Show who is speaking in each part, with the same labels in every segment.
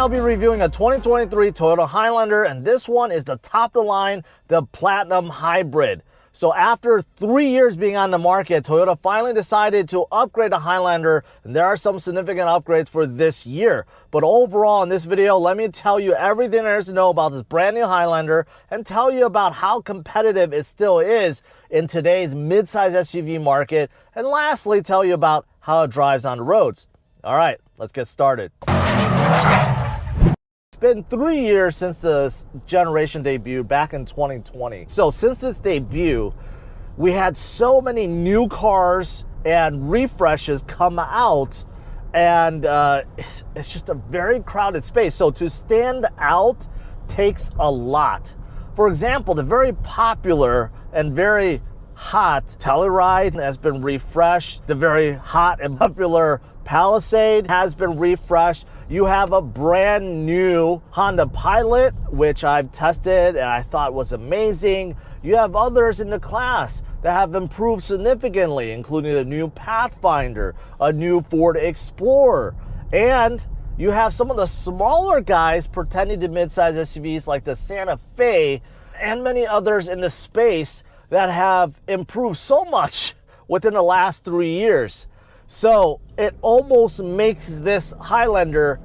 Speaker 1: I'll be reviewing a 2023 Toyota Highlander, and this one is the top of the line, the Platinum Hybrid. So after 3 years being on the market, Toyota finally decided to upgrade the Highlander, and there are some significant upgrades for this year. But overall, in this video, let me tell you everything there is to know about this brand new Highlander and tell you about how competitive it still is in today's midsize SUV market, and lastly, tell you about how it drives on the roads. All right, let's get started. It's been 3 years since the generation debuted back in 2020. So since its debut, we had so many new cars and refreshes come out, and it's just a very crowded space. So to stand out takes a lot. For example, the very popular and very hot Telluride has been refreshed. The very hot and popular Palisade has been refreshed. You have a brand new Honda Pilot, which I've tested and I thought was amazing. You have others in the class that have improved significantly, including a new Pathfinder, a new Ford Explorer, and you have some of the smaller guys pretending to midsize SUVs like the Santa Fe and many others in the space that have improved so much within the last 3 years. So it almost makes this Highlander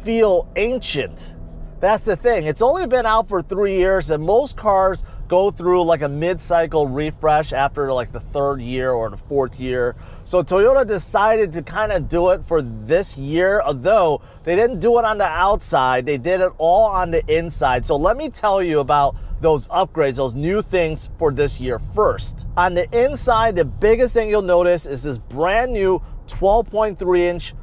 Speaker 1: feel ancient. That's the thing. It's only been out for 3 years, and most cars go through like a mid-cycle refresh after like the 3rd year or the 4th year. So Toyota decided to kind of do it for this year, although they didn't do it on the outside. They did it all on the inside. So let me tell you about those upgrades, those new things for this year first. On the inside, the biggest thing you'll notice is this brand new 12.3-inch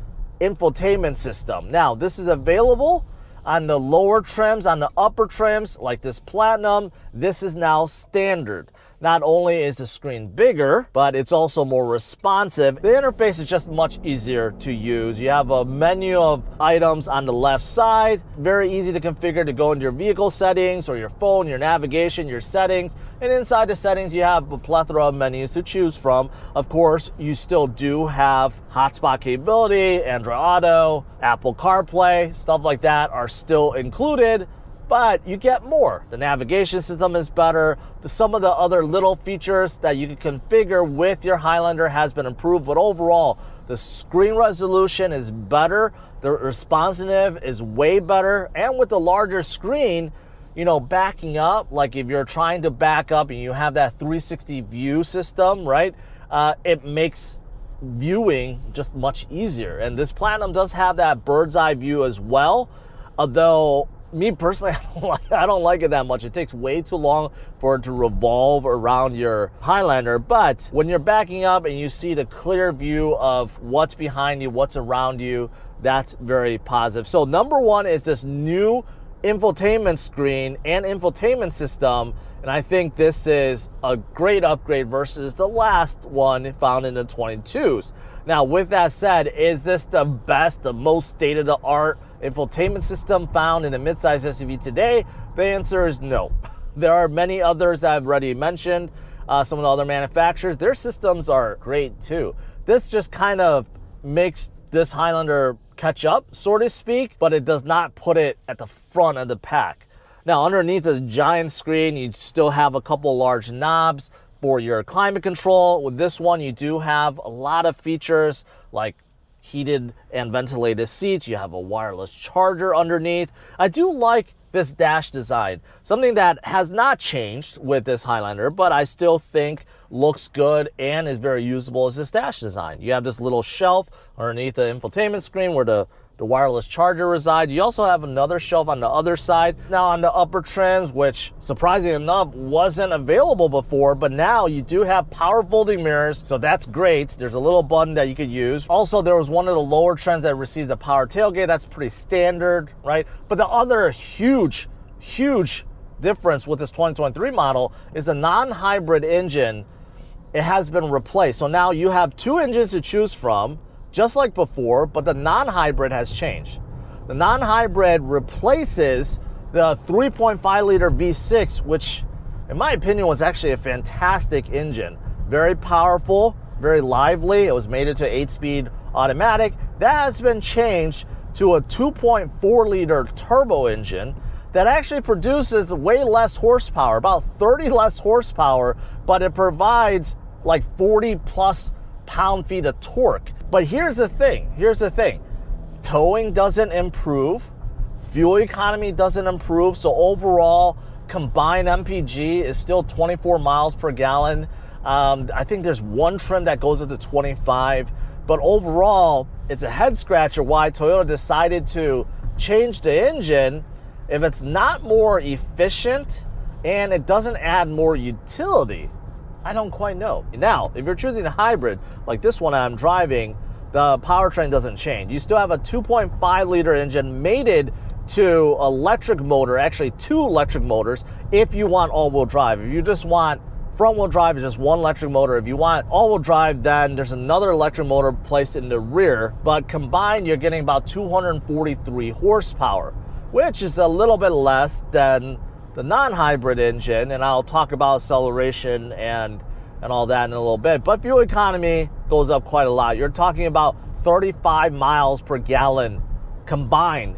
Speaker 1: infotainment system. Now, this is available on the lower trims. On the upper trims, like this Platinum, this is now standard. Not only is the screen bigger, but it's also more responsive. The interface is just much easier to use. You have a menu of items on the left side, very easy to configure to go into your vehicle settings or your phone, your navigation, your settings. And inside the settings, you have a plethora of menus to choose from. Of course, you still do have hotspot capability, Android Auto, Apple CarPlay, stuff like that are still included. But you get more. The navigation system is better. Some of the other little features that you can configure with your Highlander has been improved, but overall, the screen resolution is better. The responsiveness is way better. And with the larger screen, you know, backing up, like if you're trying to back up and you have that 360 view system, right? It makes viewing just much easier. And this Platinum does have that bird's eye view as well, although me personally, I don't like it that much. It takes way too long for it to revolve around your Highlander. But when you're backing up and you see the clear view of what's behind you, what's around you, that's very positive. So number one is this new infotainment screen and infotainment system. And I think this is a great upgrade versus the last one found in the 22s. Now, with that said, is this the best, the most state-of-the-art infotainment system found in a midsize SUV today? The answer is no. There are many others that I've already mentioned. Some of the other manufacturers, their systems are great too. This just kind of makes this Highlander catch up, so to speak, but it does not put it at the front of the pack. Now, underneath this giant screen, you still have a couple large knobs for your climate control. With this one, you do have a lot of features like heated and ventilated seats. You have a wireless charger underneath. I do like this dash design. Something that has not changed with this Highlander, but I still think looks good and is very usable, is this dash design. You have this little shelf underneath the infotainment screen where the wireless charger resides. You also have another shelf on the other side. Now on the upper trims, which surprisingly enough wasn't available before, but now you do have power folding mirrors, so that's great. There's a little button that you could use. Also, there was one of the lower trims that received a power tailgate. That's pretty standard, right? But the other huge difference with this 2023 model is the non-hybrid engine. It has been replaced. So now you have 2 engines to choose from, just like before, but the non-hybrid has changed. The non-hybrid replaces the 3.5-liter V6, which in my opinion was actually a fantastic engine. Very powerful, very lively. It was made into 8-speed automatic. That has been changed to a 2.4 liter turbo engine that actually produces way less horsepower, about 30 less horsepower, but it provides like 40 plus pound-feet of torque. But here's the thing, towing doesn't improve, fuel economy doesn't improve, so overall combined MPG is still 24 miles per gallon. I think there's one trim that goes up to 25, but overall it's a head scratcher why Toyota decided to change the engine if it's not more efficient and it doesn't add more utility. I don't quite know. Now, if you're choosing a hybrid like this one I'm driving, the powertrain doesn't change. You still have a 2.5 liter engine mated to electric motor, actually 2 electric motors if you want all-wheel drive. If you just want front-wheel drive, it's just 1 electric motor. If you want all-wheel drive, then there's another electric motor placed in the rear, but combined you're getting about 243 horsepower, which is a little bit less than the non-hybrid engine, and I'll talk about acceleration and all that in a little bit. But fuel economy goes up quite a lot. You're talking about 35 miles per gallon combined,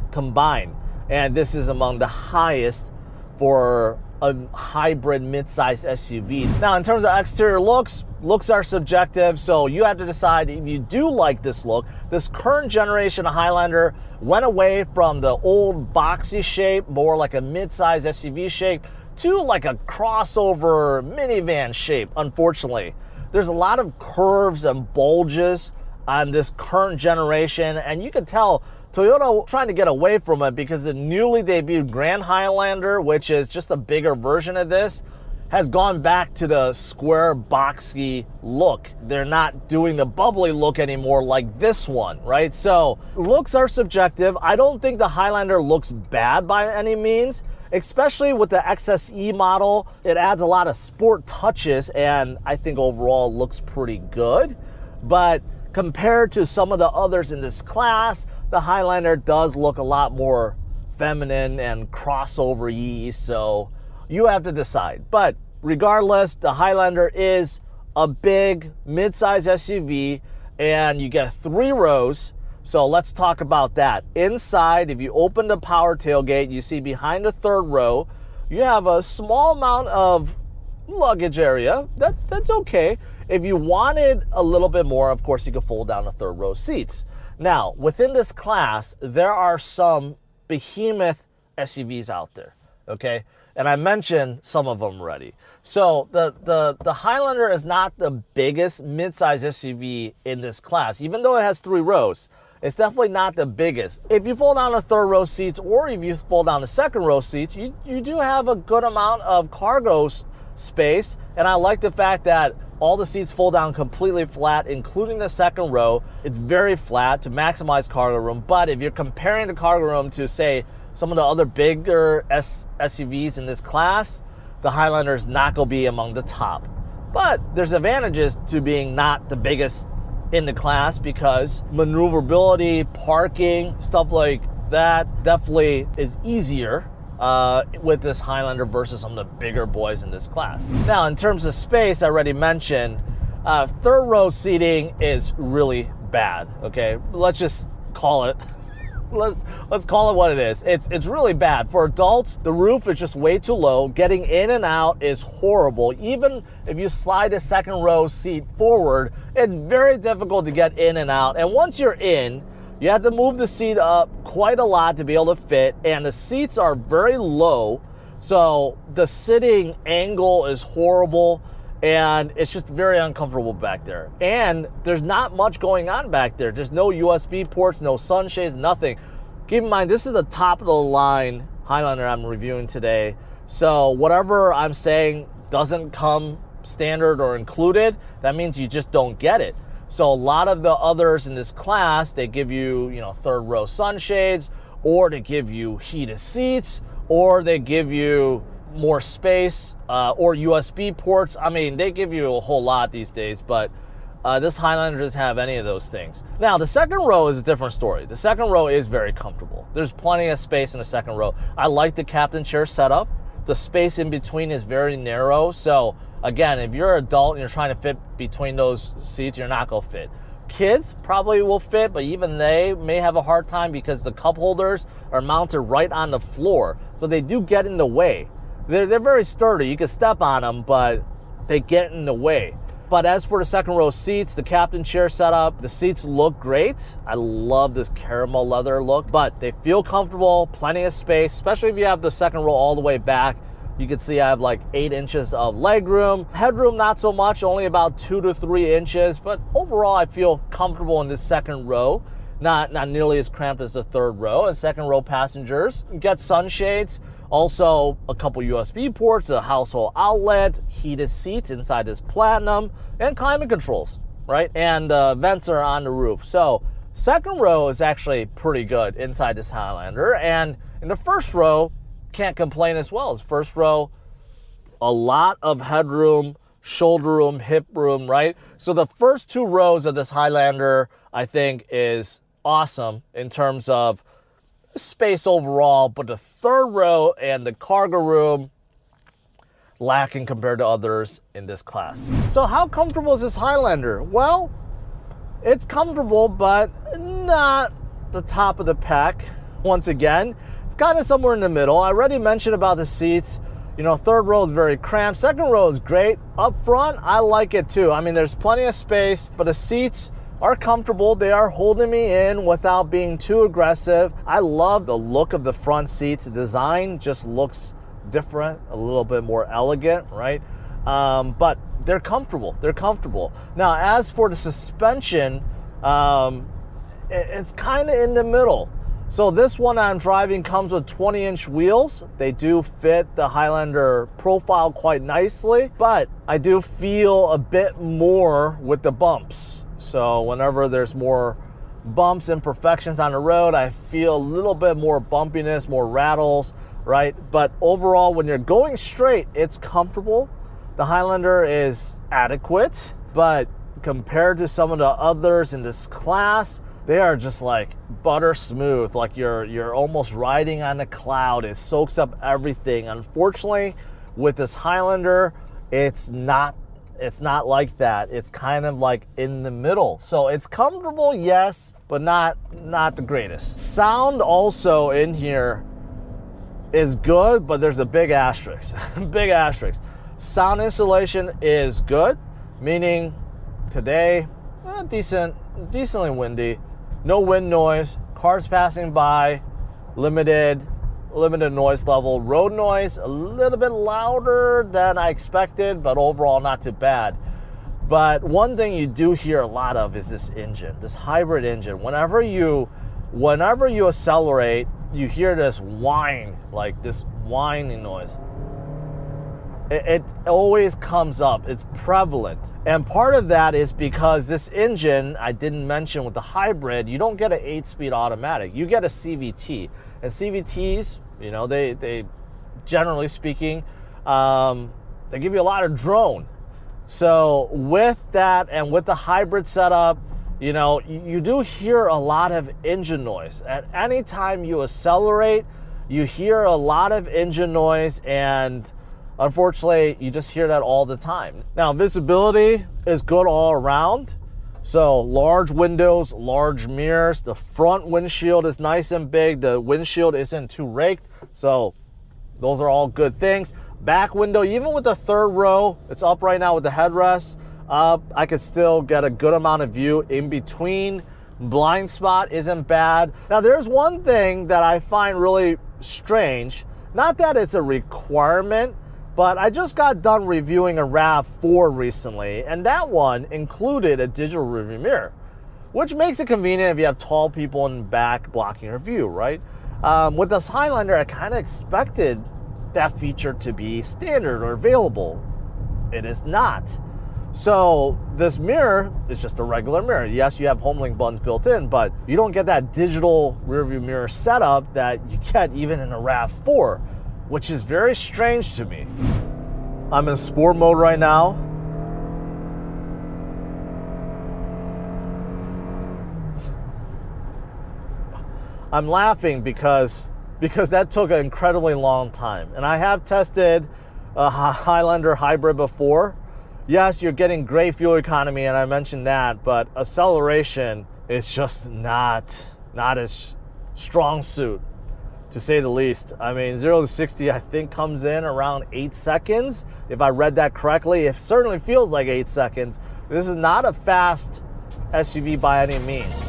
Speaker 1: and this is among the highest for a hybrid midsize SUV. Now, in terms of exterior looks are subjective, so you have to decide if you do like this look. This current generation Highlander went away from the old boxy shape, more like a midsize SUV shape, to like a crossover minivan shape, unfortunately. There's a lot of curves and bulges on this current generation, and you can tell Toyota trying to get away from it because the newly debuted Grand Highlander, which is just a bigger version of this, has gone back to the square boxy look. They're not doing the bubbly look anymore like this one, right? So looks are subjective. I don't think the Highlander looks bad by any means, especially with the XSE model. It adds a lot of sport touches and I think overall looks pretty good. But compared to some of the others in this class, the Highlander does look a lot more feminine and crossover-y, so you have to decide. But regardless, the Highlander is a big mid-size SUV and you get 3 rows. So let's talk about that. Inside, if you open the power tailgate, you see behind the 3rd row, you have a small amount of luggage area. That's okay. If you wanted a little bit more, of course, you could fold down the 3rd row seats. Now, within this class, there are some behemoth SUVs out there, okay? And I mentioned some of them already. So the Highlander is not the biggest midsize SUV in this class, even though it has 3 rows. It's definitely not the biggest. If you fold down the 3rd row seats or if you fold down the 2nd row seats, you do have a good amount of cargo space. And I like the fact that all the seats fold down completely flat, including the 2nd row. It's very flat to maximize cargo room. But if you're comparing the cargo room to, say, some of the other bigger SUVs in this class, the Highlander is not going to be among the top. But there's advantages to being not the biggest in the class because maneuverability, parking, stuff like that definitely is easier with this Highlander versus some of the bigger boys in this class. Now, in terms of space, I already mentioned, 3rd row seating is really bad, okay? Let's just call it. Let's call it what it is. It's really bad. For adults, the roof is just way too low. Getting in and out is horrible. Even if you slide a 2nd row seat forward, it's very difficult to get in and out. And once you're in, you have to move the seat up quite a lot to be able to fit, and the seats are very low, so the sitting angle is horrible, and it's just very uncomfortable back there. And there's not much going on back there. There's no USB ports, no sunshades, nothing. Keep in mind, this is the top of the line Highlander I'm reviewing today, so whatever I'm saying doesn't come standard or included, that means you just don't get it. So a lot of the others in this class, they give you, 3rd row sunshades, or they give you heated seats, or they give you more space, or USB ports. I mean, they give you a whole lot these days, but this Highlander doesn't have any of those things. Now, the 2nd row is a different story. The 2nd row is very comfortable. There's plenty of space in the 2nd row. I like the captain chair setup. The space in between is very narrow, so again, if you're an adult and you're trying to fit between those seats, you're not going to fit. Kids probably will fit, but even they may have a hard time because the cup holders are mounted right on the floor. So they do get in the way. They're very sturdy. You can step on them, but they get in the way. But as for the second row seats, the captain chair setup, the seats look great. I love this caramel leather look, but they feel comfortable, plenty of space, especially if you have the second row all the way back. You can see I have like 8 inches of leg room. Headroom, not so much, only about 2 to 3 inches, but overall I feel comfortable in this second row. Not nearly as cramped as the third row. And second row passengers get sunshades. Also, a couple USB ports, a household outlet, heated seats inside this Platinum, and climate controls, right? And vents are on the roof. So second row is actually pretty good inside this Highlander. And in the first row, can't complain as well. As first row, a lot of headroom, shoulder room, hip room, right? So the first 2 rows of this Highlander, I think, is awesome in terms of space overall, but the third row and the cargo room lacking compared to others in this class. So how comfortable is this Highlander? Well, it's comfortable, but not the top of the pack. Once again, it's kind of somewhere in the middle. I already mentioned about the seats. You know, third row is very cramped. Second row is great. Up front, I like it too. I mean, there's plenty of space, but the seats are comfortable. They are holding me in without being too aggressive. I love the look of the front seats. The design just looks different, a little bit more elegant, right? But they're comfortable. They're comfortable. Now, as for the suspension, it's kind of in the middle. So this one I'm driving comes with 20-inch wheels. They do fit the Highlander profile quite nicely, but I do feel a bit more with the bumps. So whenever there's more bumps, imperfections on the road, I feel a little bit more bumpiness, more rattles, right? But overall, when you're going straight, it's comfortable. The Highlander is adequate, but compared to some of the others in this class, they are just like butter smooth, like you're almost riding on a cloud. It soaks up everything. Unfortunately, with this Highlander, it's not like that. It's kind of like in the middle. So it's comfortable, yes, but not the greatest. Sound also in here is good, but there's a big asterisk. Big asterisk. Sound insulation is good, meaning today, decently windy. No wind noise, cars passing by, limited noise level. Road noise, a little bit louder than I expected, but overall not too bad. But one thing you do hear a lot of is this engine, this hybrid engine. Whenever you accelerate, you hear this whine, like this whining noise. It always comes up. It's prevalent. And part of that is because this engine, I didn't mention with the hybrid, you don't get an 8-speed automatic. You get a CVT. And CVTs, you know, they generally speaking, they give you a lot of drone. So with that and with the hybrid setup, you know, you do hear a lot of engine noise. At any time you accelerate, you hear a lot of engine noise, and unfortunately, you just hear that all the time. Now, visibility is good all around. So large windows, large mirrors. The front windshield is nice and big. The windshield isn't too raked. So those are all good things. Back window, even with the third row, it's up right now with the headrest up. I could still get a good amount of view in between. Blind spot isn't bad. Now, there's one thing that I find really strange. Not that it's a requirement, but I just got done reviewing a RAV4 recently, and that one included a digital rearview mirror, which makes it convenient if you have tall people in the back blocking your view, right? With this Highlander, I kind of expected that feature to be standard or available. It is not. So this mirror is just a regular mirror. Yes, you have HomeLink buttons built in, but you don't get that digital rearview mirror setup that you get even in a RAV4, which is very strange to me. I'm in sport mode right now. I'm laughing because that took an incredibly long time. And I have tested a Highlander hybrid before, Yes, you're getting great fuel economy, and I mentioned that, but acceleration is just not as strong suit, to say the least. I mean, 0 to 60, I think, comes in around 8 seconds. If I read that correctly, it certainly feels like 8 seconds. This is not a fast SUV by any means.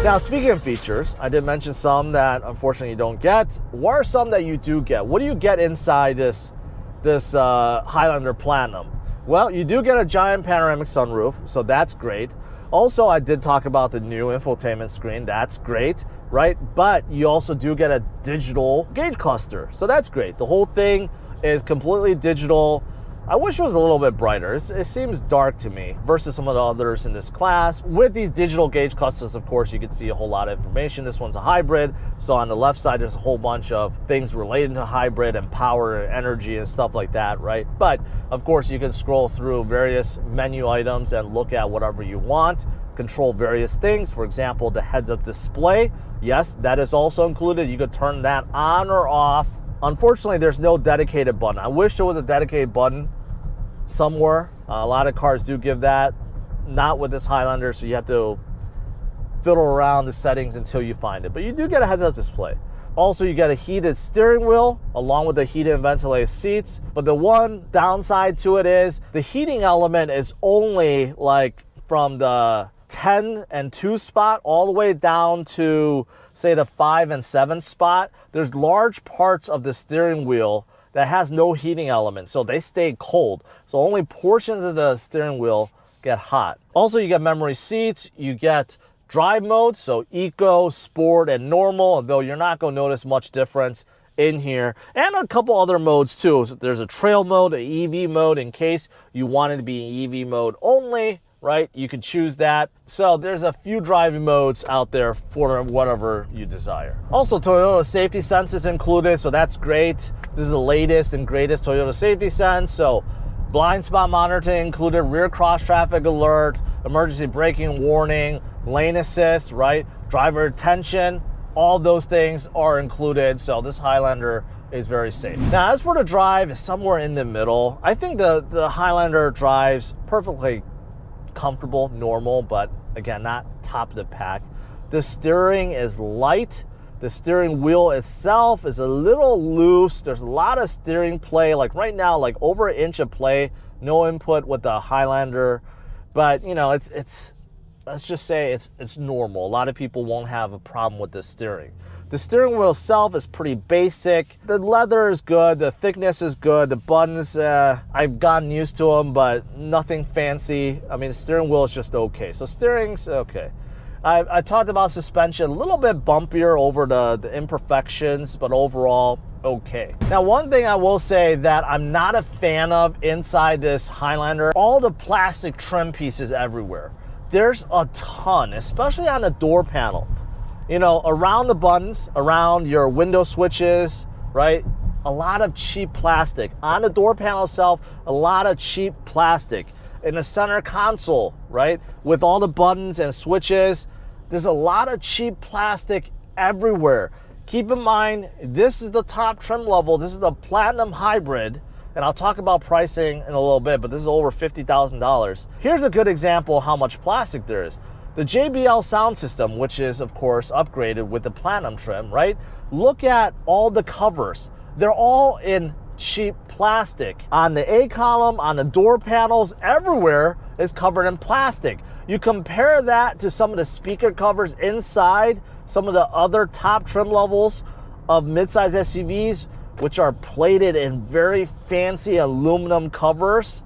Speaker 1: Now, speaking of features, I did mention some that unfortunately you don't get. What are some that you do get? What do you get inside this Highlander Platinum? Well, you do get a giant panoramic sunroof, so that's great. Also, I did talk about the new infotainment screen. That's great, right? But you also do get a digital gauge cluster, so that's great. The whole thing is completely digital. I wish it was a little bit brighter. It seems dark to me versus some of the others in this class. With these digital gauge clusters, of course, you can see a whole lot of information. This one's a hybrid, so on the left side, there's a whole bunch of things related to hybrid and power and energy and stuff like that, right? But, of course, you can scroll through various menu items and look at whatever you want, control various things. For example, the heads-up display. Yes, that is also included. You could turn that on or off. Unfortunately, there's no dedicated button. I wish there was a dedicated button somewhere. A lot of cars do give that. Not with this Highlander, so you have to fiddle around the settings until you find it. But you do get a heads-up display. Also, you get a heated steering wheel along with the heated and ventilated seats. But the one downside to it is the heating element is only like from the 10 and 2 spot all the way down to, say, the 5 and 7 spot. There's large parts of the steering wheel that has no heating element, so they stay cold. So only portions of the steering wheel get hot. Also, you get memory seats, you get drive modes, so eco, sport, and normal, although you're not gonna notice much difference in here, and a couple other modes too. So there's a trail mode, an EV mode in case you wanted to be in EV mode only, right? You can choose that. So there's a few driving modes out there for whatever you desire. Also, Toyota Safety Sense is included, so that's great. This is the latest and greatest Toyota Safety Sense. So blind spot monitoring included, rear cross traffic alert, emergency braking warning, lane assist, right? Driver attention, all those things are included. So this Highlander is very safe. Now, as for the drive, it's somewhere in the middle. I think the Highlander drives perfectly comfortable, normal, but again, not top of the pack. The steering is light. The steering wheel itself is a little loose. There's a lot of steering play, like right now, like over an inch of play, no input with the Highlander, but you know, it's let's just say it's normal. A lot of people won't have a problem with the steering. The steering wheel itself is pretty basic. The leather is good, the thickness is good, the buttons, I've gotten used to them, but nothing fancy. I mean, the steering wheel is just okay. So steering's okay. I talked about suspension, a little bit bumpier over the imperfections, but overall, okay. Now, one thing I will say that I'm not a fan of inside this Highlander, all the plastic trim pieces everywhere. There's a ton, especially on the door panel. You know, around the buttons, around your window switches, right? A lot of cheap plastic. On the door panel itself, a lot of cheap plastic. In the center console, right? With all the buttons and switches, there's a lot of cheap plastic everywhere. Keep in mind, this is the top trim level. This is the Platinum Hybrid. And I'll talk about pricing in a little bit, but this is over $50,000. Here's a good example of how much plastic there is. The JBL sound system, which is, of course, upgraded with the Platinum trim, right? Look at all the covers. They're all in cheap plastic. On the A column, on the door panels, everywhere is covered in plastic. You compare that to some of the speaker covers inside some of the other top trim levels of midsize SUVs, which are plated in very fancy aluminum covers.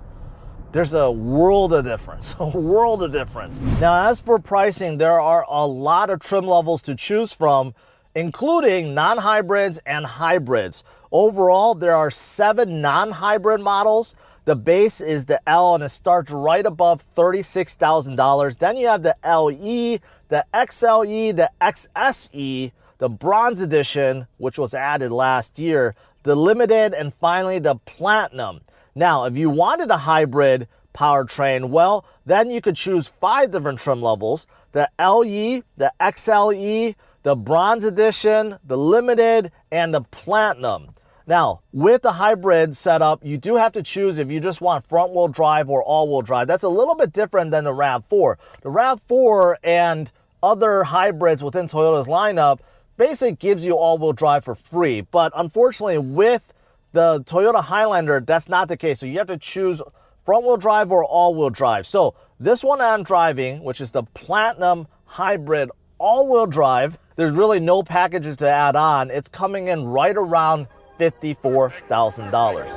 Speaker 1: There's a world of difference, a world of difference. Now, as for pricing, there are a lot of trim levels to choose from, including non-hybrids and hybrids. Overall, there are 7 non-hybrid models. The base is the L, and it starts right above $36,000. Then you have the LE, the XLE, the XSE, the Bronze Edition, which was added last year, the Limited, and finally the Platinum. Now, if you wanted a hybrid, powertrain, well, then you could choose 5 different trim levels: the LE, the XLE, the Bronze Edition, the Limited, and the Platinum. Now, with the hybrid setup, you do have to choose if you just want front-wheel drive or all-wheel drive. That's a little bit different than the RAV4. The RAV4 and other hybrids within Toyota's lineup basically gives you all-wheel drive for free. But unfortunately, with the Toyota Highlander, that's not the case. So you have to choose front-wheel drive or all-wheel drive. So this one I'm driving, which is the Platinum Hybrid all-wheel drive, there's really no packages to add on. It's coming in right around $54,000.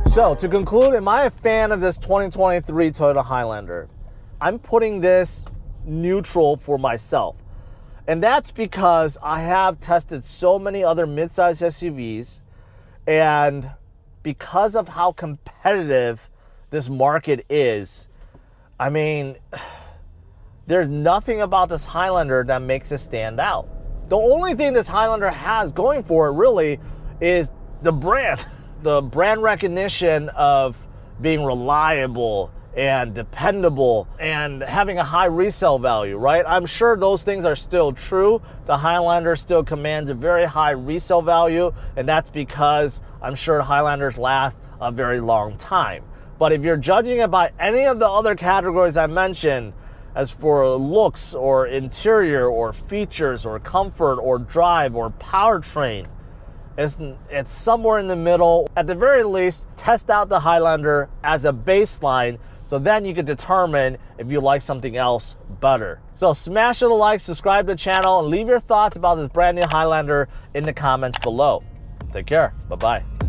Speaker 1: So to conclude, am I a fan of this 2023 Toyota Highlander? I'm putting this neutral for myself. And that's because I have tested so many other midsize SUVs, and because of how competitive this market is, I mean, there's nothing about this Highlander that makes it stand out. The only thing this Highlander has going for it really is the brand. The brand recognition of being reliable and dependable and having a high resale value, right? I'm sure those things are still true. The Highlander still commands a very high resale value, and that's because I'm sure Highlanders last a very long time. But if you're judging it by any of the other categories I mentioned, as for looks or interior or features or comfort or drive or powertrain, it's somewhere in the middle. At the very least, test out the Highlander as a baseline, so then you can determine if you like something else better. So smash it a like, subscribe to the channel, and leave your thoughts about this brand new Highlander in the comments below. Take care. Bye-bye.